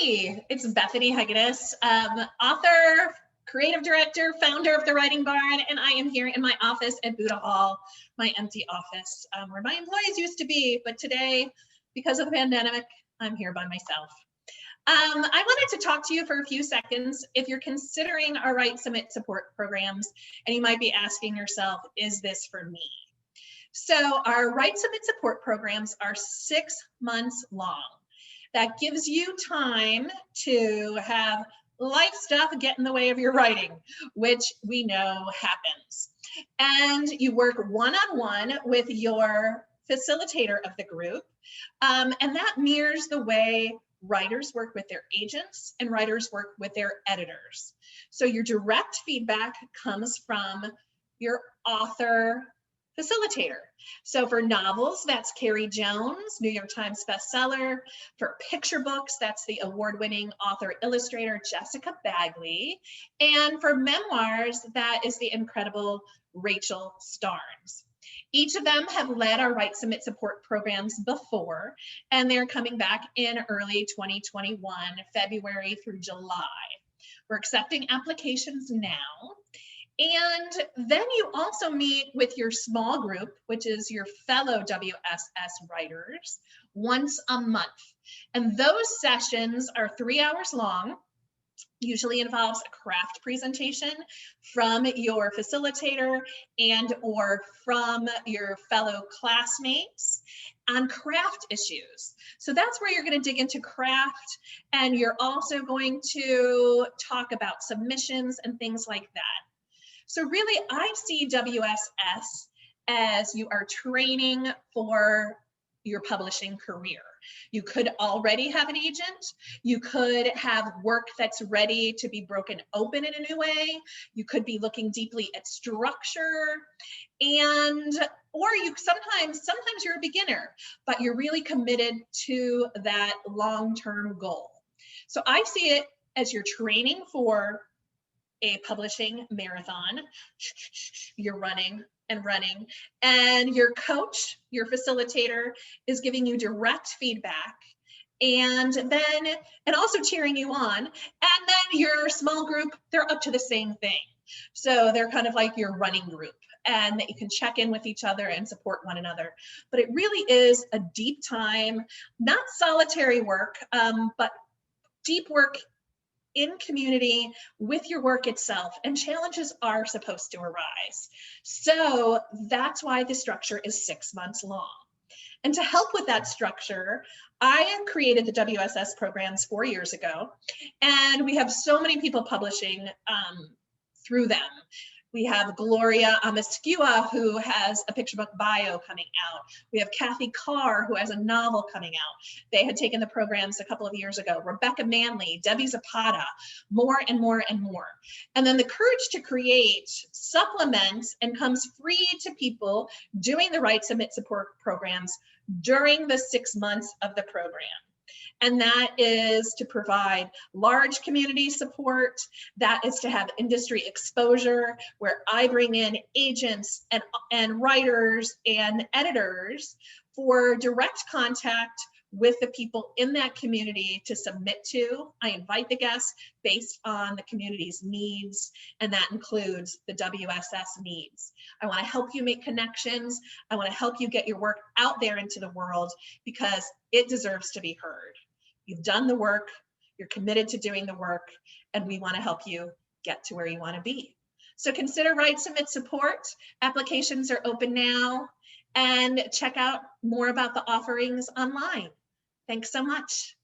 Hi, it's Bethany Hegedus, author, creative director, founder of The Writing Barn, and I am here in my office at Buddha Hall, my empty office, where my employees used to be, but today, because of the pandemic, I'm here by myself. I wanted to talk to you for a few seconds. If you're considering our Write Submit support programs, and you might be asking yourself, is this for me? So our Write Submit support programs are 6 months long. That gives you time to have life stuff get in the way of your writing, which we know happens. And you work one-on-one with your facilitator of the group. And that mirrors the way writers work with their agents and writers work with their editors. So your direct feedback comes from your author facilitator. So for novels, that's Carrie Jones, New York Times bestseller. For picture books, that's the award-winning author illustrator Jessica Bagley. And for memoirs, that is the incredible Rachel Starnes. Each of them have led our Write Submit support programs before, and they're coming back in early 2021, February through July. We're accepting applications now. And then you also meet with your small group, which is your fellow WSS writers, once a month. And those sessions are 3 hours long, usually involves a craft presentation from your facilitator and or from your fellow classmates on craft issues. So that's where you're going to dig into craft, and you're also going to talk about submissions and things like that. So really, I see WSS as you are training for your publishing career. You could already have an agent. You could have work that's ready to be broken open in a new way. You could be looking deeply at structure, or you sometimes you're a beginner, but you're really committed to that long-term goal. So I see it as you're training for a publishing marathon. You're running and running, and your coach, your facilitator, is giving you direct feedback and also cheering you on. And then your small group, they're up to the same thing. So they're kind of like your running group, and that you can check in with each other and support one another. But it really is a deep time, not solitary work, but deep work in community with your work itself, and challenges are supposed to arise. So that's why the structure is 6 months long. And to help with that structure, I created the WSS programs 4 years ago, and we have so many people publishing through them. We have Gloria Amascua, who has a picture book bio coming out. We have Kathy Carr, who has a novel coming out. They had taken the programs a couple of years ago. Rebecca Manley, Debbie Zapata, more and more and more. And then the Courage to Create supplements and comes free to people doing the Write Submit support programs during the 6 months of the program. And that is to provide large community support. That is to have industry exposure, where I bring in agents and writers and editors for direct contact with the people in that community to submit to. I invite the guests based on the community's needs, and that includes the WSS needs. I want to help you make connections. I want to help you get your work out there into the world, because it deserves to be heard. You've done the work, you're committed to doing the work, and we want to help you get to where you want to be. So consider Write Submit support. Applications are open now, and check out more about the offerings online. Thanks so much.